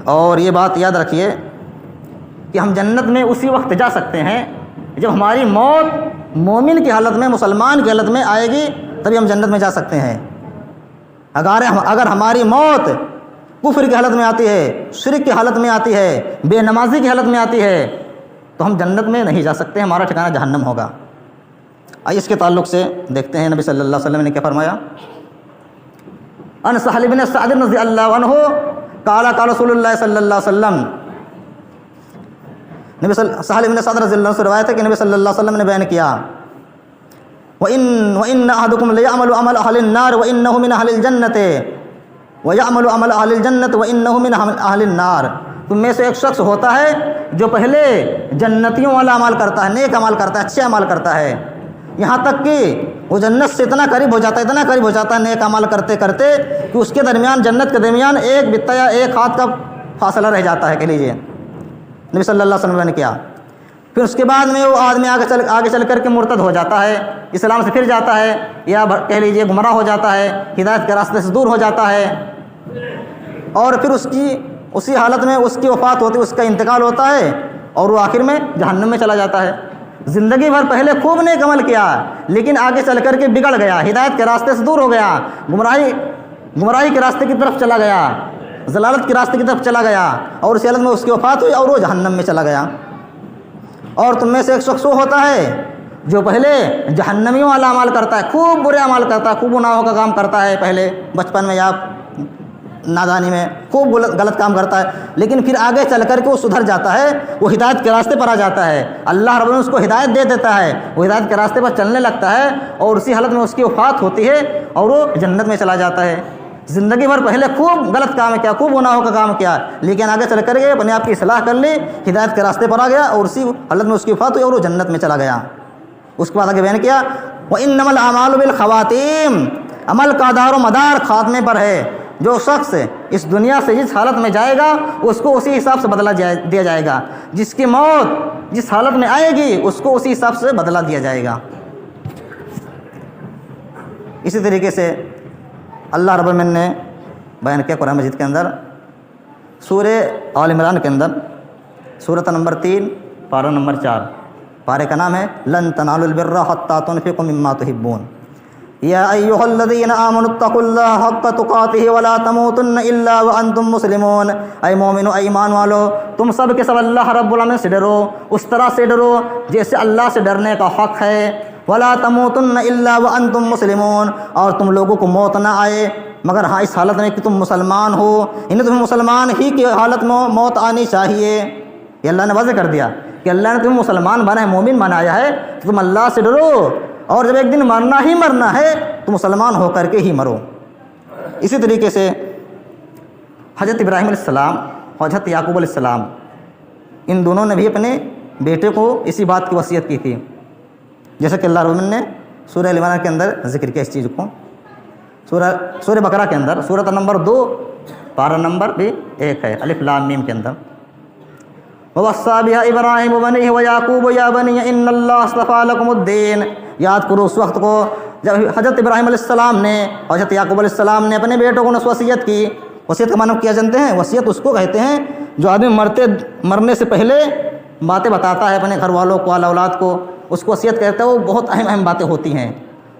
اور یہ بات یاد رکھیے کہ ہم جنت میں اسی وقت جا سکتے ہیں جب ہماری موت مومن کی حالت میں، مسلمان کی حالت میں آئے گی، تبھی ہم جنت میں جا سکتے ہیں۔ اگر ہماری موت کفر کی حالت میں آتی ہے، شرک کی حالت میں آتی ہے، بے نمازی کی حالت میں آتی ہے، تو ہم جنت میں نہیں جا سکتے، ہمارا ٹھکانہ جہنم ہوگا۔ آئیے اس کے تعلق سے دیکھتے ہیں نبی صلی اللہ علیہ وسلم نے کیا فرمایا۔ ان سہل بن سعد رضی اللہ عنہ قال قال رسول اللہ صلی اللہ علیہ وسلم، سہل بن سعد رضی اللہ عنہ سے روایت ہے کہ نبی صلی اللہ علیہ وسلم نے بیان کیا، وَإِنَّ أَحَدُكُمْ لَيَعْمَلُ عَمَلَ أَهْلِ النَّارِ وَإِنَّهُ مِنْ أَهْلِ الْجَنَّةِ وَيَعْمَلُ عَمَلَ أَهْلِ الْجَنَّةِ وَإِنَّهُ مِنْ أَهْلِ النَّارِ۔ تم میں سے ایک شخص ہوتا ہے جو پہلے جنتیوں والا عمل کرتا ہے، نیک عمل کرتا ہے، اچھے عمل کرتا ہے، یہاں تک کہ وہ جنت سے اتنا قریب ہو جاتا ہے، اتنا قریب ہو جاتا ہے نیک عمل کرتے کرتے کہ اس کے درمیان، جنت کے درمیان ایک بتہ یا ایک ہاتھ کا فاصلہ رہ جاتا ہے، کہہ لیجیے نبی صلی اللہ علیہ وسلم نے کیا۔ پھر اس کے بعد میں وہ آدمی آگے چل کر کے مرتد ہو جاتا ہے، اسلام سے پھر جاتا ہے، یا کہہ لیجیے گمراہ ہو جاتا ہے، ہدایت کے راستے سے دور ہو جاتا ہے، اور پھر اسی حالت میں اس کی وفات ہوتی ہے، اس کا انتقال ہوتا ہے، اور وہ آخر میں جہنم میں چلا جاتا ہے۔ زندگی بھر پہلے خوب نیک عمل کیا، لیکن آگے چل کر کے بگڑ گیا، ہدایت کے راستے سے دور ہو گیا، گمراہی کے راستے کی طرف چلا گیا، ضلالت کے راستے کی طرف چلا گیا، اور اسی حالت میں اس کی وفات ہوئی اور وہ جہنم میں چلا گیا۔ اور تم میں سے ایک شخص وہ ہوتا ہے جو پہلے جہنمیوں والا عمل کرتا ہے، خوب برے عمل کرتا ہے، خوب گناہوں کا کام کرتا ہے، پہلے بچپن میں یا نادانی میں خوب غلط کام کرتا ہے، لیکن پھر آگے چل کر کے وہ سدھر جاتا ہے، وہ ہدایت کے راستے پر آ جاتا ہے، اللہ رب العالمین اس کو ہدایت دے دیتا ہے، وہ ہدایت کے راستے پر چلنے لگتا ہے، اور اسی حالت میں اس کی وفات ہوتی ہے اور وہ جنت میں چلا جاتا ہے۔ زندگی بھر پہلے خوب غلط کام کیا، خوب گناہوں کا کام کیا، لیکن آگے چل کر کے اپنے آپ کی اصلاح کر لی، ہدایت کے راستے پر آ گیا، اور اسی حالت میں اس کی وفات ہوئی اور وہ جنت میں چلا گیا۔ اس کے بعد آگے بیان کیا، وَإِنَّمَا الْأَعْمَالُ بِالْخَوَاتِيمِ، عمل کا دار و مدار خاتمے پر ہے۔ جو شخص اس دنیا سے جس حالت میں جائے گا اس کو اسی حساب سے بدلہ دیا جائے گا، جس کی موت جس حالت میں آئے گی اس کو اسی حساب سے بدلہ دیا جائے گا۔ اسی طریقے سے اللہ رب العالمین نے بیان کیا قرآن مجید کے اندر، سورہ آل عمران کے اندر، سورۃ نمبر 3 پارہ نمبر 4، پارے کا نام ہے لن تنالوا البر حتى تنفقوا مما تحبون، یا ایھا الذین آمنوا اتقوا اللہ حق تقاتہ ولا تموتن الا وانتم مسلمون، اے مومنو، اے ایمان والو، تم سب کے سب اللہ رب العالمین سے ڈرو، اس طرح سے ڈرو جیسے اللہ سے ڈرنے کا حق ہے، ولا تموتن الا وانتم مسلمون، اور تم لوگوں کو موت نہ آئے مگر ہاں اس حالت میں کہ تم مسلمان ہو، انہیں تمہیں مسلمان ہی کی حالت میں موت آنی چاہیے۔ یہ اللہ نے واضح کر دیا کہ اللہ نے تمہیں مسلمان بنایا ہے، مومن بنایا ہے، تو تم اللہ سے ڈرو، اور جب ایک دن مرنا ہے تو مسلمان ہو کر کے ہی مرو۔ اسی طریقے سے حضرت ابراہیم علیہ السلام اور حضرت یعقوب علیہ السلام، ان دونوں نے بھی اپنے بیٹے کو اسی بات کی وصیت کی تھی، جیسا کہ اللہ رب العالمین نے سورہ ال عمران کے اندر ذکر کیا اس چیز کو، سورہ بقرہ کے اندر سورۃ نمبر 2 پارہ نمبر بھی 1 ہے، الف لام میم کے اندر، وَوَصَّىٰ بِهَا إِبْرَاهِيمُ بَنِيهِ وَيَعْقُوبُ يَا بَنِيَّ إِنَّ اللَّهَ اصْطَفَىٰ لَكُمُ الدِّينَ۔ یاد کرو اس وقت کو جب حضرت ابراہیم علیہ السلام نے اور حضرت یعقوب علیہ السلام نے اپنے بیٹوں کو وصیت کی۔ وصیت کا معنی کیا جانتے ہیں؟ وصیت اس کو کہتے ہیں جو آدمی مرنے سے پہلے باتیں بتاتا ہے اپنے گھر والوں کو، اولاد کو، اس کو وصیت کہتے ہیں، وہ بہت اہم باتیں ہوتی ہیں۔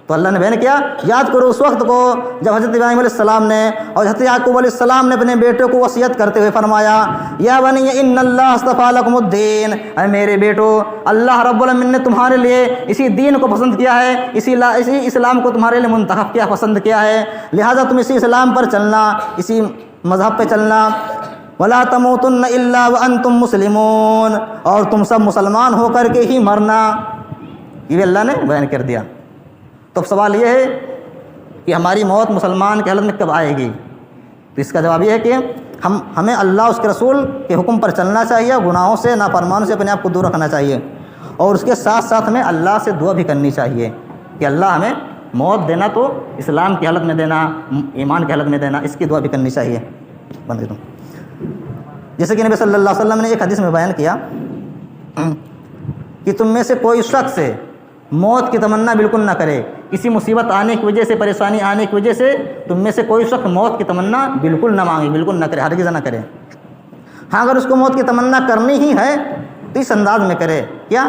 تو اللہ نے بیان کیا، یاد کرو اس وقت کو جب حضرت ابراہیم علیہ السلام نے اور حضرت یعقوب علیہ السلام نے اپنے بیٹوں کو وصیت کرتے ہوئے فرمایا، یا بنی ان اللہ اصطفیٰ لکم الدین، اے میرے بیٹو، اللہ رب العالمین نے تمہارے لیے اسی دین کو پسند کیا ہے، اسی اسلام کو تمہارے لیے منتخب کیا، پسند کیا ہے، لہذا تم اسی اسلام پر چلنا، اسی مذہب پہ چلنا، ولا تموتن الا وانتم مسلمون، اور تم سب مسلمان ہو کر کے ہی مرنا۔ یہ اللہ نے بیان کر دیا۔ تو اب سوال یہ ہے کہ ہماری موت مسلمان کی حالت میں کب آئے گی؟ تو اس کا جواب یہ ہے کہ ہمیں اللہ اس کے رسول کے حکم پر چلنا چاہیے، گناہوں سے، نافرمانیوں سے اپنے آپ کو دور رکھنا چاہیے، اور اس کے ساتھ ساتھ ہمیں اللہ سے دعا بھی کرنی چاہیے کہ اللہ ہمیں موت دینا تو اسلام کی حالت میں دینا، ایمان کی حالت میں دینا، اس کی دعا بھی کرنی چاہیے۔ بند کر دوں۔ جیسے کہ نبی صلی اللہ علیہ وسلم نے ایک حدیث میں بیان کیا کہ تم میں سے کوئی شخص موت کی تمنا بالکل نہ کرے، کسی مصیبت آنے کی وجہ سے، پریشانی آنے کی وجہ سے تم میں سے کوئی شخص موت کی تمنا بالکل نہ مانگے، بالکل نہ کرے، ہرگز نہ کرے۔ ہاں اگر اس کو موت کی تمنا کرنی ہی ہے تو اس انداز میں کرے، کیا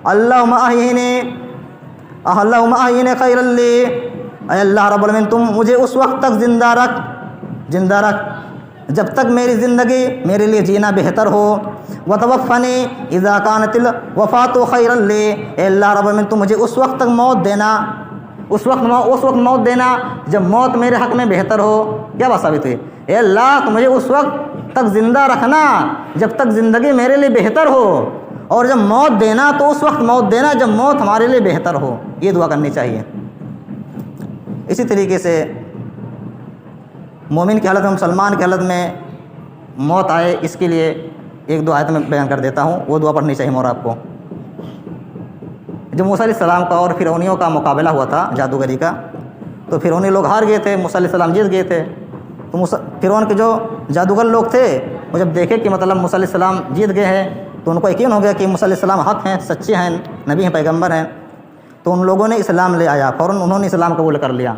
اللہم احیینی خیرا لی، اے اللہ رب العالمین تم مجھے اس وقت تک زندہ رکھ جب تک میری زندگی میرے لیے جینا بہتر ہو، وتوفنی اذا کانت الوفات خیرا لی، اے اللہ رب العالمین تم مجھے اس وقت تک موت دینا، اس وقت موت دینا جب موت میرے حق میں بہتر ہو۔ کیا بات ثابت ہوئی؟ اے اللہ تم مجھے اس وقت تک زندہ رکھنا جب تک زندگی میرے لیے بہتر ہو، اور جب موت دینا تو اس وقت موت دینا جب موت ہمارے لیے بہتر ہو۔ یہ دعا کرنی چاہیے۔ اسی طریقے سے مومن کی حالت میں، مسلمان کی حالت میں موت آئے، اس کے لیے ایک دو آیت میں بیان کر دیتا ہوں، وہ دعا پڑھنی چاہیے۔ اور آپ کو جب موسیٰ علیہ السلام کا اور فرعونیوں کا مقابلہ ہوا تھا جادوگری کا، تو فرعونی لوگ ہار گئے تھے، موسیٰ علیہ السلام جیت گئے تھے۔ تو فرعون کے جو جادوگر لوگ تھے وہ جب دیکھے کہ مطلب موسیٰ علیہ السلام جیت گئے ہیں تو ان کو یقین ہو گیا کہ موسیٰ علیہ السلام حق ہیں، سچے ہیں، نبی ہیں، پیغمبر ہیں۔ تو ان لوگوں نے اسلام لے آیا، فوراً انہوں نے اسلام قبول کر لیا۔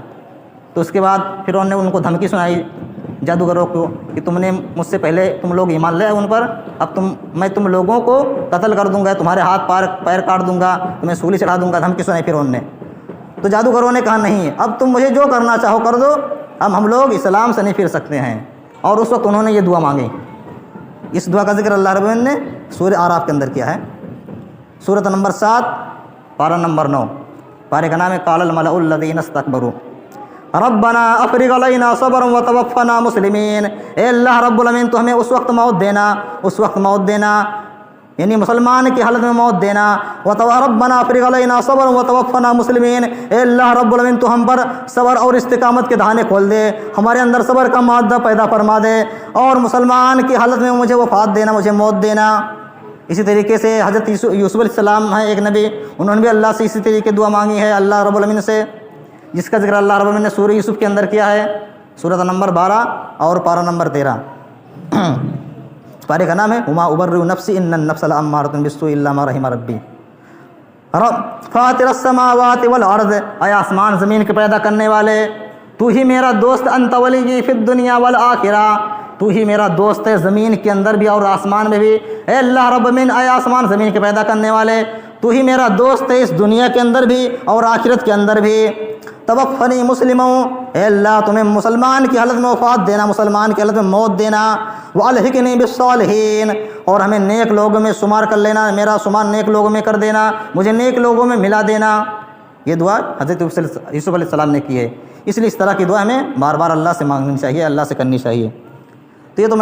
تو اس کے بعد فرعون نے ان کو دھمکی سنائی جادوگروں کو کہ تم نے مجھ سے پہلے تم لوگ ایمان لے ان پر، اب میں تم لوگوں کو قتل کر دوں گا، تمہارے ہاتھ پیر کاٹ دوں گا، تمہیں سولی چڑھا دوں گا، دھمکی سنائی فرعون نے۔ تو جادوگروں نے کہا نہیں، اب تم مجھے جو کرنا چاہو کر دو، اب ہم لوگ اسلام سے نہیں پھر سکتے ہیں۔ اور اس وقت انہوں نے یہ دعا مانگی۔ اس دعا کا ذکر اللہ رب العالمین نے سورہ اعراف کے اندر کیا ہے، سورۃ نمبر 7 پارہ نمبر 9۔ پارے کا نام ہے قال الملأ الذین استکبروا ربنا افرغ علینا صبرا وتوفنا مسلمین، اے اللہ رب العالمین تو ہمیں اس وقت موت دینا یعنی مسلمان کی حالت میں موت دینا، ربنا افرغ علینا صبرا وتوفنا مسلمین، اے اللہ رب العالمین تو ہم پر صبر اور استقامت کے دہانے کھول دے، ہمارے اندر صبر کا مادہ پیدا فرما دے، اور مسلمان کی حالت میں مجھے وفات دینا، مجھے موت دینا۔ اسی طریقے سے حضرت یوسف علیہ السلام ہیں ایک نبی، انہوں نے بھی اللہ سے اسی طریقے دعا مانگی ہے اللہ رب العالمین سے، جس کا ذکر اللہ رب العالمین نے سورہ یوسف کے اندر کیا ہے، سورۃ نمبر 12 اور پارہ نمبر 13۔ پارے کا نام ہے وما ابرئ نفسی ان النفس لامارۃ بالسوء الا ما رحم ربی، فاطر السماوات والارض، اے آسمان زمین کے پیدا کرنے والے، تو ہی میرا دوست، انت ولی فی الدنیا والآخرہ، تو ہی میرا دوست ہے زمین کے اندر بھی اور آسمان میں بھی۔ اے اللہ رب العالمین، اے آسمان زمین کے پیدا کرنے والے، تو ہی میرا دوست ہے اس دنیا کے اندر بھی اور آخرت کے اندر بھی۔ توفنی مسلموں، اے اللہ تمہیں مسلمان کی حالت میں وفات دینا، مسلمان کی حالت میں موت دینا، والحقنی بالصالحین، اور ہمیں نیک لوگوں میں شمار کر لینا، میرا شمار نیک لوگوں میں کر دینا، مجھے نیک لوگوں میں ملا دینا۔ یہ دعا حضرت یوسف علیہ السلام نے کی ہے، اس لیے اس طرح کی دعا ہمیں بار بار اللہ سے مانگنی چاہیے، اللہ سے کرنی چاہیے۔ تو یہ تو میں